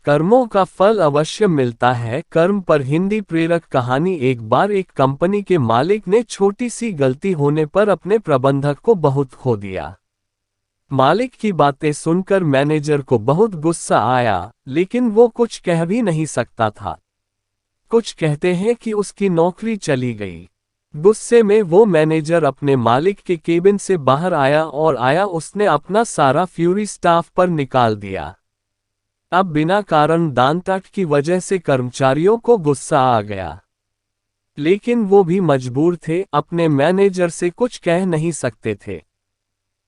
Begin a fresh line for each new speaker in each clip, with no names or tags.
कर्मों का फल अवश्य मिलता है। कर्म पर हिंदी प्रेरक कहानी। एक बार एक कंपनी के मालिक ने छोटी सी गलती होने पर अपने प्रबंधक को बहुत खो दिया। मालिक की बातें सुनकर मैनेजर को बहुत गुस्सा आया, लेकिन वो कुछ कह भी नहीं सकता था। कुछ कहते हैं कि उसकी नौकरी चली गई। गुस्से में वो मैनेजर अपने मालिक के केबिन से बाहर आया उसने अपना सारा फ्यूरी स्टाफ पर निकाल दिया। अब बिना कारण दांतट की वजह से कर्मचारियों को गुस्सा आ गया, लेकिन वो भी मजबूर थे, अपने मैनेजर से कुछ कह नहीं सकते थे।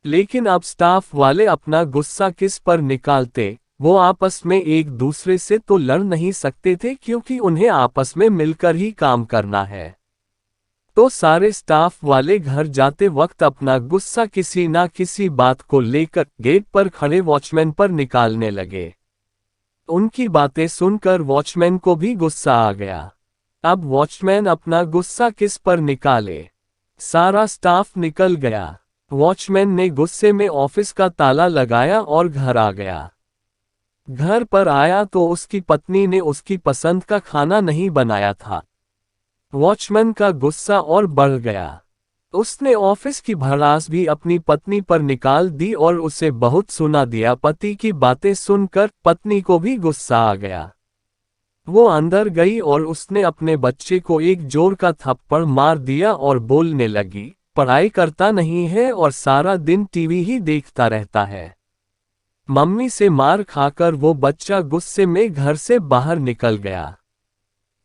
लेकिन अब स्टाफ वाले अपना गुस्सा किस पर निकालते? वो आपस में एक दूसरे से तो लड़ नहीं सकते थे, क्योंकि उन्हें आपस में मिलकर ही काम करना है। तो सारे स्टाफ वाले घर जाते वक्त अपना गुस्सा किसी ना किसी बात को लेकर गेट पर खड़े वॉचमैन पर निकालने लगे। उनकी बातें सुनकर वॉचमैन को भी गुस्सा आ गया। अब वॉचमैन अपना गुस्सा किस पर निकाले? सारा स्टाफ निकल गया। वॉचमैन ने गुस्से में ऑफिस का ताला लगाया और घर आ गया। घर पर आया तो उसकी पत्नी ने उसकी पसंद का खाना नहीं बनाया था। वॉचमैन का गुस्सा और बढ़ गया। उसने ऑफिस की भड़ास भी अपनी पत्नी पर निकाल दी और उसे बहुत सुना दिया। पति की बातें सुनकर पत्नी को भी गुस्सा आ गया। वो अंदर गई और उसने अपने बच्चे को एक जोर का थप्पड़ मार दिया और बोलने लगी, पढ़ाई करता नहीं है और सारा दिन टीवी ही देखता रहता है। मम्मी से मार खाकर वो बच्चा गुस्से में घर से बाहर निकल गया।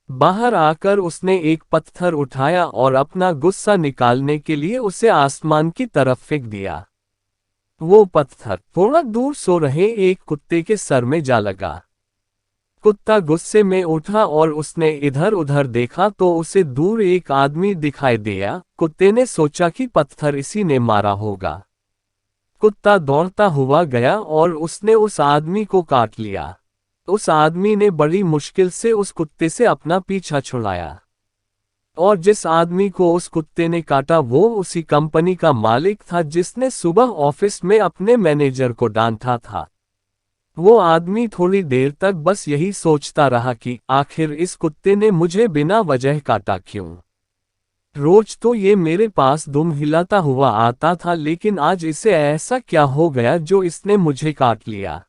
बाहर आकर उसने एक पत्थर उठाया और अपना गुस्सा निकालने के लिए उसे आसमान की तरफ फेंक दिया। वो पत्थर थोड़ा दूर सो रहे एक कुत्ते के सर में जा लगा। कुत्ता गुस्से में उठा और उसने इधर उधर देखा तो उसे दूर एक आदमी दिखाई दिया। कुत्ते ने सोचा कि पत्थर इसी ने मारा होगा। कुत्ता दौड़ता हुआ गया और उसने उस आदमी को काट लिया। उस आदमी ने बड़ी मुश्किल से उस कुत्ते से अपना पीछा छुड़ाया, और जिस आदमी को उस कुत्ते ने काटा वो उसी कंपनी का मालिक था जिसने सुबह ऑफिस में अपने मैनेजर को डांटा था। वो आदमी थोड़ी देर तक बस यही सोचता रहा कि आखिर इस कुत्ते ने मुझे बिना वजह काटा क्यों? रोज तो ये मेरे पास दुम हिलाता हुआ आता था, लेकिन आज इसे ऐसा क्या हो गया जो इसने मुझे काट लिया?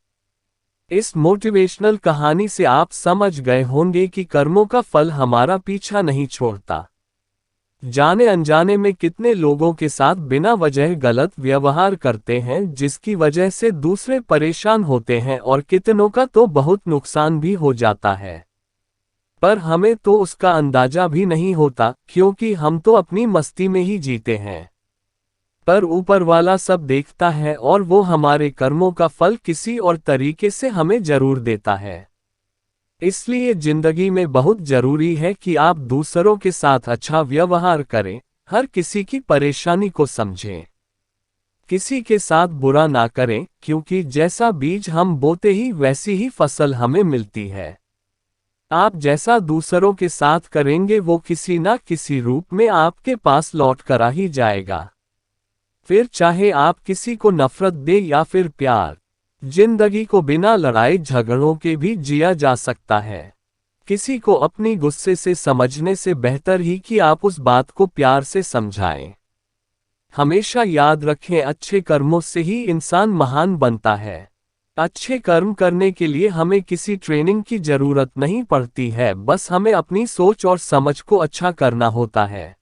इस मोटिवेशनल कहानी से आप समझ गए होंगे कि कर्मों का फल हमारा पीछा नहीं छोड़ता। जाने अनजाने में कितने लोगों के साथ बिना वजह गलत व्यवहार करते हैं, जिसकी वजह से दूसरे परेशान होते हैं और कितनों का तो बहुत नुकसान भी हो जाता है। पर हमें तो उसका अंदाजा भी नहीं होता, क्योंकि हम तो अपनी मस्ती में ही जीते हैं। पर ऊपर वाला सब देखता है और वो हमारे कर्मों का फल किसी और तरीके से हमें जरूर देता है। इसलिए जिंदगी में बहुत जरूरी है कि आप दूसरों के साथ अच्छा व्यवहार करें, हर किसी की परेशानी को समझें, किसी के साथ बुरा ना करें, क्योंकि जैसा बीज हम बोते ही वैसी ही फसल हमें मिलती है। आप जैसा दूसरों के साथ करेंगे वो किसी ना किसी रूप में आपके पास लौट कर आ ही जाएगा। फिर चाहे आप किसी को नफरत दे या फिर प्यार, जिंदगी को बिना लड़ाई झगड़ों के भी जिया जा सकता है। किसी को अपनी गुस्से से समझने से बेहतर ही कि आप उस बात को प्यार से समझाएं। हमेशा याद रखें, अच्छे कर्मों से ही इंसान महान बनता है। अच्छे कर्म करने के लिए हमें किसी ट्रेनिंग की जरूरत नहीं पड़ती है, बस हमें अपनी सोच और समझ को अच्छा करना होता है।